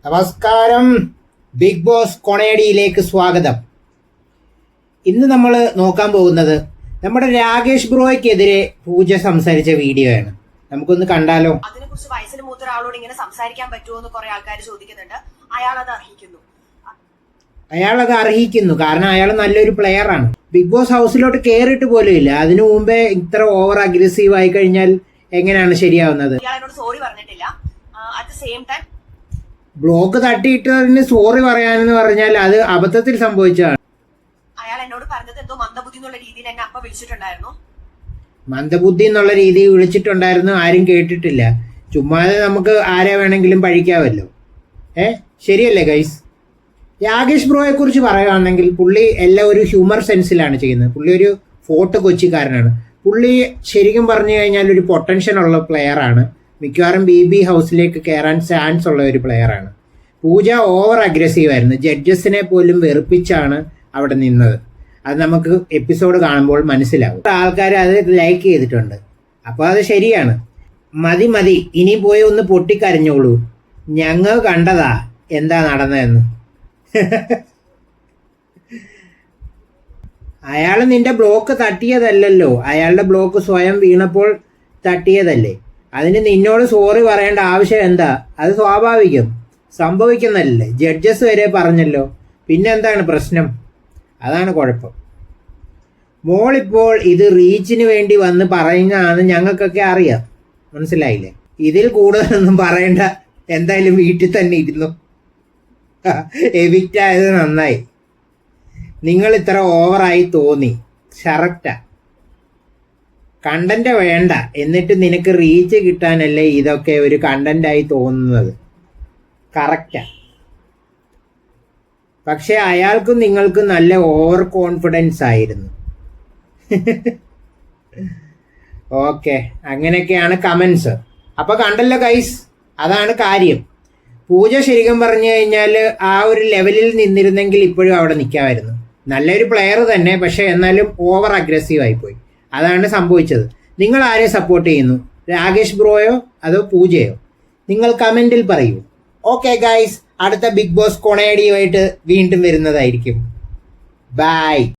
നമസ്കാരം, big boss കൊണേഡിയിലേക്ക് സ്വാഗതം. ഇന്ന് നമ്മൾ നോക്കാൻ പോകുന്നത് നമ്മുടെ രാകേഷ് ബ്രോയ്ക്കെതിരെ പൂജ സംസാരിച്ച വീഡിയോ ആണ്. നമുക്കൊന്ന് കണ്ടാലോ? അതിനെക്കുറിച്ച് വയസ്സിന് മൂത്ത ഒരാളോട് ഇങ്ങനെ സംസാരിക്കാൻ പറ്റുമോ എന്ന് കുറെ ആൾക്കാർ ചോദിക്കുന്നുണ്ട്. അയാൾ അത് അർഹിക്കുന്നു. കാരണം അയാൾ നല്ലൊരു പ്ലെയർ ആണ്. ബിഗ് ബോസ് ഹൗസിലോട്ട് കയറിയിട്ട് പോലും ഇല്ല. അതിനു മുമ്പേ ഇത്ര ഓവർ അഗ്രസീവ് ആയി കഴിഞ്ഞാൽ എങ്ങനെയാണ് ശരിയാവുന്നത്? അയാളോട് സോറി പറഞ്ഞിട്ടില്ല. At the same time block തട്ടിയിട്ടതിന് സോറി പറയാനെന്ന് പറഞ്ഞാൽ അത് അബദ്ധത്തിൽ സംഭവിച്ചതാണ്. അയാൾ എന്നോട് പറഞ്ഞത് എന്തോ മന്ദബുദ്ധി എന്നുള്ള രീതിയിൽ എന്നെ അപ്പ വിളിച്ചിട്ടുണ്ടായിരുന്നു. മന്ദബുദ്ധി എന്നുള്ള രീതിയിൽ വിളിച്ചിട്ടുണ്ടായിരുന്നു. ആരും കേട്ടിട്ടില്ല. ചുമ്മാതെ നമുക്ക് ആരെ വേണമെങ്കിലും പഴിക്കാമല്ലോ. ശരിയല്ലേ ഗൈസ്? രാകേഷ് ബ്രോയെ കുറിച്ച് പറയുകയാണെങ്കിൽ പുള്ളി എല്ലാം ഒരു ഹ്യൂമർ സെൻസിലാണ് ചെയ്യുന്നത്. പുള്ളി ഒരു ഫോർട്ട് കൊച്ചിക്കാരനാണ്. പുള്ളി ശരിക്കും പറഞ്ഞു കഴിഞ്ഞാൽ ഒരു പൊട്ടൻഷ്യൽ ഉള്ള പ്ലെയറാണ്. മിക്കവാറും ബി ഹൗസിലേക്ക് കയറാൻ ചാൻസ് ഉള്ള ഒരു പ്ലെയറാണ്. പൂജ ഓവർ അഗ്രസീവ് ആയിരുന്നു. ജഡ്ജസിനെ പോലും വെറുപ്പിച്ചാണ് അവിടെ നിന്നത്. അത് നമുക്ക് എപ്പിസോഡ് കാണുമ്പോൾ മനസ്സിലാവും. ആൾക്കാർ അത് ലൈക്ക് ചെയ്തിട്ടുണ്ട്. അപ്പോൾ അത് ശരിയാണ്. മതി, ഇനി പോയി ഒന്ന് പൊട്ടിക്കരഞ്ഞോളൂ. ഞങ്ങൾ കണ്ടതാ എന്താ നടന്നതെന്ന്. അയാൾ നിന്റെ ബ്ലോക്ക് തട്ടിയതല്ലല്ലോ. അയാളുടെ ബ്ലോക്ക് സ്വയം വീണപ്പോൾ തട്ടിയതല്ലേ. അതിന് നിന്നോട് സോറി പറയേണ്ട ആവശ്യം എന്താ? അത് സ്വാഭാവികം, സംഭവിക്കുന്നതല്ലേ. ജഡ്ജസ് വരെ പറഞ്ഞല്ലോ. പിന്നെന്താണ് പ്രശ്നം? അതാണ് കുഴപ്പം. മോളിപ്പോൾ ഇത് റീച്ചിന് വേണ്ടി വന്ന് പറയുന്നതാണ്. ഞങ്ങൾക്കൊക്കെ അറിയാം. മനസ്സിലായില്ലേ? ഇതിൽ കൂടുതലൊന്നും പറയണ്ട. എന്തായാലും വീട്ടിൽ തന്നെ ഇരുന്നു. എവിക്റ്റ് ആയത് നന്നായി. നിങ്ങൾ ഇത്ര ഓവറായി തോന്നി. കറക്റ്റാ. കണ്ടന്റ് വേണ്ട, എന്നിട്ട് നിനക്ക് റീച്ച് കിട്ടാനല്ലേ ഇതൊക്കെ ഒരു കണ്ടന്റായി തോന്നുന്നത്. കറക്റ്റാ. പക്ഷെ അയാൾക്കും നിങ്ങൾക്കും നല്ല ഓവർ കോൺഫിഡൻസ് ആയിരുന്നു. ഓക്കെ, അങ്ങനെയൊക്കെയാണ് കമൻസ്. അപ്പൊ കണ്ടല്ലോ ഗൈസ്, അതാണ് കാര്യം. പൂജ ശരിക്കും പറഞ്ഞു കഴിഞ്ഞാൽ ആ ഒരു ലെവലിൽ നിന്നിരുന്നെങ്കിൽ ഇപ്പോഴും അവിടെ നിൽക്കാമായിരുന്നു. നല്ലൊരു പ്ലെയർ തന്നെ, പക്ഷെ എന്നാലും ഓവർ അഗ്രസീവ് ആയിപ്പോയി. അതാണ് സംഭവിച്ചത്. നിങ്ങൾ ആരെ സപ്പോർട്ട് ചെയ്യുന്നു? രാകേഷ് ബ്രോയോ അതോ പൂജയോ? നിങ്ങൾ കമന്റിൽ പറയൂ. ഓക്കെ ഗൈസ്, അടുത്ത ബിഗ് ബോസ് കൊണേഡിയുമായിട്ട് വീണ്ടും വരുന്നതായിരിക്കും. ബൈ.